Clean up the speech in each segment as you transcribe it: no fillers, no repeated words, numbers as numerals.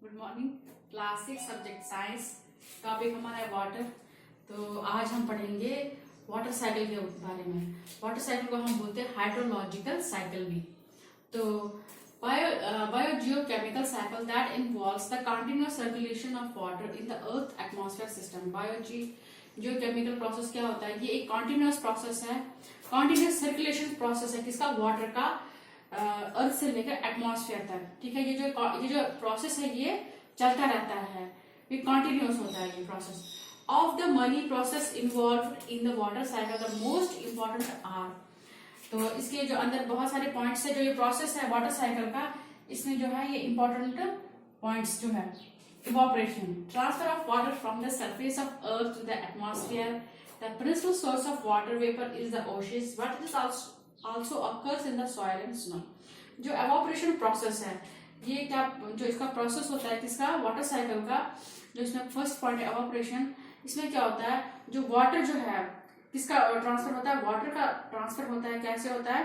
Good morning. Class 6 subject science, topic हमारा है water. तो आज हम पढ़ेंगे वाटर साइकिल के बारे में। वाटर साइकिल को हम बोलते हैं हाइड्रोलॉजिकल साइकिल भी। तो biogeochemical cycle that involves the continuous circulation of water in the earth atmosphere system. Biogeochemical process क्या होता है? ये एक कॉन्टिन्यूअस प्रोसेस है, कॉन्टिन्यूअस सर्कुलेशन प्रोसेस है किसका? वाटर का, अर्थ से लेकर एटमॉस्फेयर तक। ठीक है, ये जो प्रोसेस है ये चलता रहता है, ये कॉन्टिन्यूअस होता है ये process. Of the money process involved in the water cycle the most important are. तो इसके जो अंदर बहुत सारे पॉइंट्स है, जो ये प्रोसेस है वाटर साइकिल का, इसमें जो है ये इंपॉर्टेंट पॉइंट्स जो है, evaporation, transfer of water from the surface of earth to the atmosphere. The principal source of water vapour is the oceans, but it is also occurs in the soil and snow। जो evaporation process है, ये क्या, जो इसका process होता है किसका? Water cycle का। जो इसमें फर्स्ट पॉइंट है evaporation, इसमें क्या होता है? जो वाटर जो है किसका ट्रांसफर होता है? वाटर का ट्रांसफर होता है। कैसे होता है?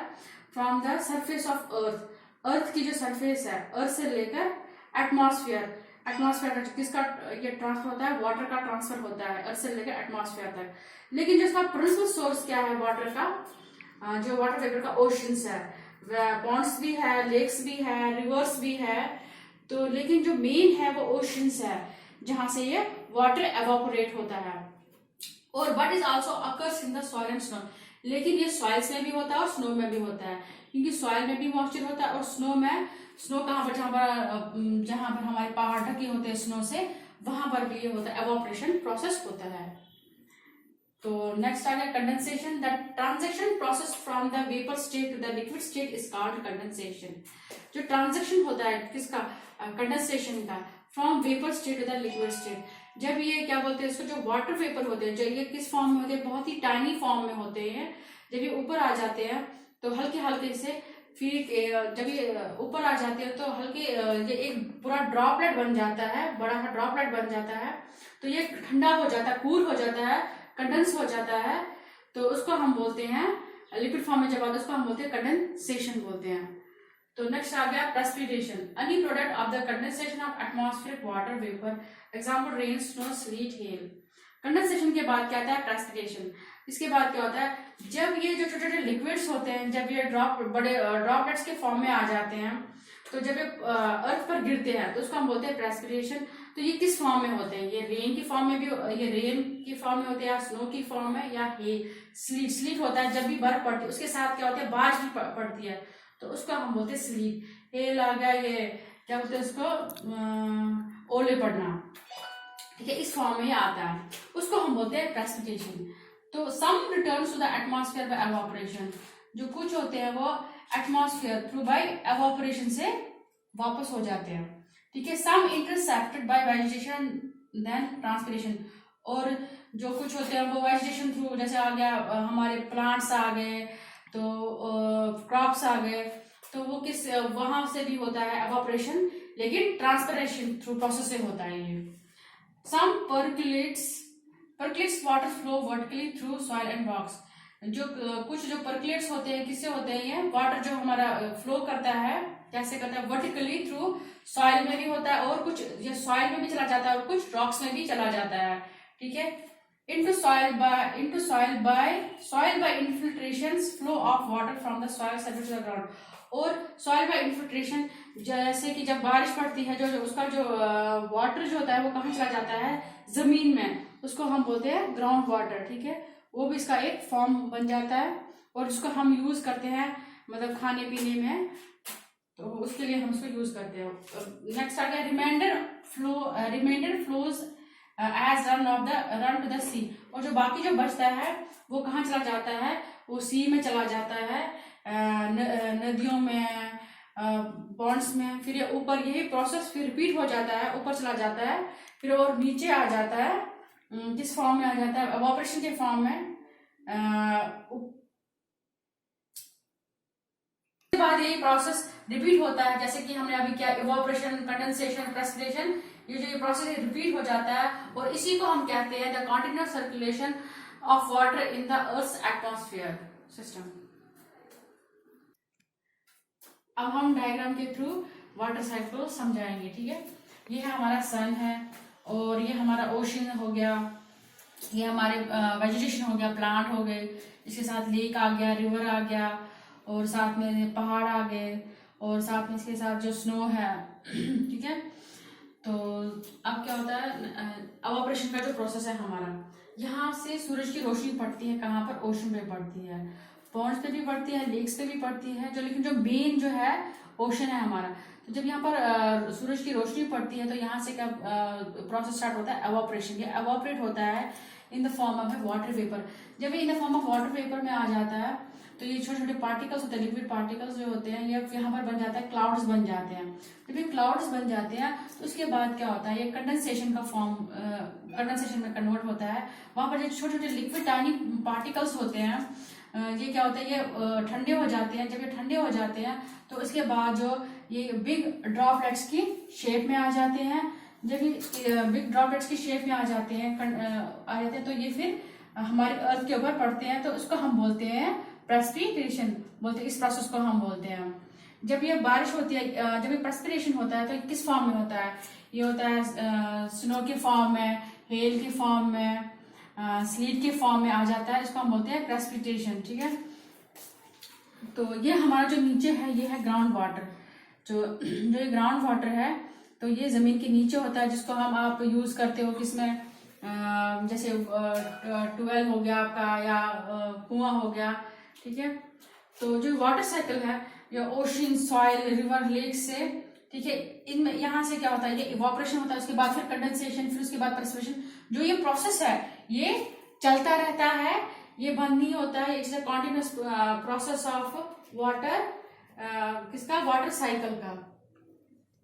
From the surface of earth, earth की जो सरफेस है, अर्थ से लेकर एटमॉस्फेयर, एटमॉस्फेयर का किसका ये ट्रांसफर होता है? वाटर का ट्रांसफर होता है अर्थ से लेकर एटमॉस्फेयर तक। लेकिन जो इसका प्रिंसिपल सोर्स क्या है वाटर का? जो वाटर वेपर का ओशंस है, पॉन्ड्स भी है, लेक्स भी है, रिवर्स भी है। तो लेकिन जो मेन है वो ओशंस है, जहां से ये वाटर एवापोरेट होता है। और but is also occurs in the soil and snow. लेकिन ये सॉइल्स में भी होता है और स्नो में भी होता है, क्योंकि सॉइल में भी मॉइस्चर होता है और स्नो में, स्नो कहाँ पर? जहां पर हमारे पहाड़ ढके होते हैं स्नो से, वहां पर भी ये होता है, एवापोरेशन प्रोसेस होता है। तो नेक्स्ट आ गया condensation. The transaction process from the vapour state to the liquid state is called condensation. जो ट्रांजेक्शन होता है किसका? कंडेंसेशन का, from vapour state to the liquid state. जब ये क्या बोलते हैं इसको, जो वाटर वेपर होते हैं, जो ये किस फॉर्म में होते हैं? बहुत ही टाइनी फॉर्म में होते हैं। जब ये ऊपर आ जाते हैं तो हल्के हल्के से, फिर जब ये ऊपर आ जाते हैं तो हल्के, ये एक पूरा ड्रॉपलेट बन जाता है, बड़ा सा ड्रॉपलेट बन जाता है। तो ये ठंडा हो जाता है, कूल हो जाता है, कंडेंस हो जाता है। तो उसको हम बोलते हैं, लिक्विड फॉर्म में जब आता है उसको हम बोलते हैं कंडेंसेशन बोलते हैं। तो नेक्स्ट आ गया precipitation, any product of the condensation of atmospheric water vapour, example rain, snow, slit, hello. Condensation के बाद क्या आता है? प्रेसिपिटेशन। इसके बाद क्या होता है? जब ये जो छोटे छोटे लिक्विड्स होते हैं, जब ये बड़े ड्रॉपलेट्स के फॉर्म में आ जाते हैं, तो जब ये अर्थ पर गिरते हैं तो उसको हम बोलते हैं प्रेसिपिटेशन। तो ये किस फॉर्म में होते हैं? ये रेन की फॉर्म में भी, ये रेन की फॉर्म में होते हैं, या स्नो की फॉर्म में, या स्लीट। स्लीट होता है जब भी बर्फ पड़ती है, उसके साथ क्या होता है? बारिश भी पड़ती है, तो उसको हम बोलते हैं स्लीट। हेल आ गया, ये क्या बोलते हैं उसको? ओले पड़ना। ठीक है, इस फॉर्म में ये आता है, उसको हम बोलते हैं प्रेसिपिटेशन। तो some returns to the atmosphere by evaporation. जो कुछ होते हैं वो एटमॉस्फेयर थ्रू बाय एवापोरेशन से वापस हो जाते हैं। ठीक है, some intercepted by vegetation then transpiration. और जो कुछ होते हैं वो वेजिटेशन थ्रू, जैसे आ गया हमारे प्लांट्स आ गए, तो क्रॉप्स आ गए, तो वो किस, वहां से भी होता है एवापोरेशन, लेकिन ट्रांसपिरेशन थ्रू प्रोसेस से होता है ये। Some percolates water flow vertically through soil and rocks. जो कुछ जो परक्लेट्स होते हैं किससे होते हैं? ये वाटर जो हमारा फ्लो करता है, कैसे करता है? वर्टिकली थ्रू सॉइल में भी होता है, और कुछ ये सॉइल में भी चला जाता है और कुछ रॉक्स में भी चला जाता है। ठीक है, into soil by infiltration, flow of water from the soil surface to the ground। और सॉइल बाय इन्फिल्ट्रेशन, जैसे कि जब बारिश पड़ती है, जो उसका जो वाटर जो होता है वो कहाँ चला जाता है? जमीन में, उसको हम बोलते हैं ग्राउंड वाटर। ठीक है, वो भी इसका एक फॉर्म बन जाता है, और उसको हम यूज करते हैं मतलब खाने पीने में, तो उसके लिए हम उसको यूज करते हैं। नेक्स्ट आ गया remainder flows as run to the sea. और जो बाकी जो बचता है वो कहाँ चला जाता है? वो सी में चला जाता है, नदियों में, पॉन्ड्स में। फिर ये ऊपर, यही प्रोसेस फिर रिपीट हो जाता है, ऊपर चला जाता है, फिर और नीचे आ जाता है। किस फॉर्म में आ जाता है? एवापोरेशन के फॉर्म में। उसके बाद यही प्रोसेस रिपीट होता है, जैसे कि हमने अभी क्या, इवोपरेशन, कंडेंसेशन, प्रेसिपिटेशन, ये प्रोसेस रिपीट हो जाता है, और इसी को हम कहते हैं the continuous circulation of water in the earth atmosphere system. अब हम डायग्राम के थ्रू वाटर साइकिल को समझाएंगे। ठीक है, ये है हमारा सन है, और ये हमारा ओशन हो गया, ये हमारे वेजिटेशन हो गया, प्लांट हो गए, इसके साथ लेक आ गया, रिवर आ गया, और साथ में पहाड़ आ गए, और साथ में इसके साथ जो स्नो है ठीक है। तो अब क्या होता है, इवापोरेशन का जो प्रोसेस है हमारा, यहाँ से सूरज की रोशनी पड़ती है कहाँ पर, ओशन पे पड़ती है, पॉन्ड्स पे भी पड़ती है, लेक्स पे भी पड़ती है, जो लेकिन जो मेन जो है ओशन है हमारा। तो जब यहाँ पर सूरज की रोशनी पड़ती है तो यहाँ से क्या प्रोसेस स्टार्ट होता है, एवापोरेशन। ये एवापोरेट होता है in the form of water vapour. जब ये in the form of water vapour में आ जाता है तो ये छोटे छोटे पार्टिकल्स होते हैं, लिक्विड पार्टिकल्स जो होते हैं, ये यहाँ पर बन जाता है, क्लाउड्स बन जाते हैं। जब ये क्लाउड्स बन जाते हैं तो उसके बाद क्या होता है, ये कंडेंसेशन का फॉर्म, कंडेंसेशन में कन्वर्ट होता है। वहां पर जो छोटे छोटे लिक्विड टाइनी पार्टिकल्स होते हैं, ये क्या होता है, ये ठंडे हो जाते हैं। जब ये ठंडे हो जाते हैं तो उसके बाद जो ये बिग ड्रॉपलेट्स की शेप में आ जाते हैं। जब ये बिग ड्रॉपलेट्स की शेप में आ जाते हैं तो ये फिर हमारे अर्थ के ऊपर पड़ते हैं, तो उसको हम बोलते हैं प्रेसिपिटेशन बोलते हैं। इस प्रोसेस को हम बोलते हैं। जब ये बारिश होती है, जब ये प्रेसिपिटेशन होता है तो ये किस फॉर्म में होता है, ये होता है स्नो के फॉर्म में, हेल के फॉर्म में, स्लीट के फॉर्म में आ जाता है। इसको हम बोलते हैं प्रेसिपिटेशन, ठीक है। तो ये हमारा जो नीचे है ये है ग्राउंड वाटर। जो ये ग्राउंड वाटर है तो ये जमीन के नीचे होता है, जिसको हम आप यूज करते हो किसमें, जैसे ट्यूबवेल हो गया आपका, या कुआं हो गया, ठीक है। तो जो वाटर साइकिल है, या ओशन, सॉइल, रिवर, लेक से, ठीक है, इनमें यहाँ से क्या होता है, ये इवापोरेशन होता है, उसके बाद फिर कंडेंसेशन, फिर उसके बाद प्रेसिपिटेशन। जो ये प्रोसेस है ये चलता रहता है, ये बंद नहीं होता है। It's a continuous process of water, किसका, वाटर साइकिल का।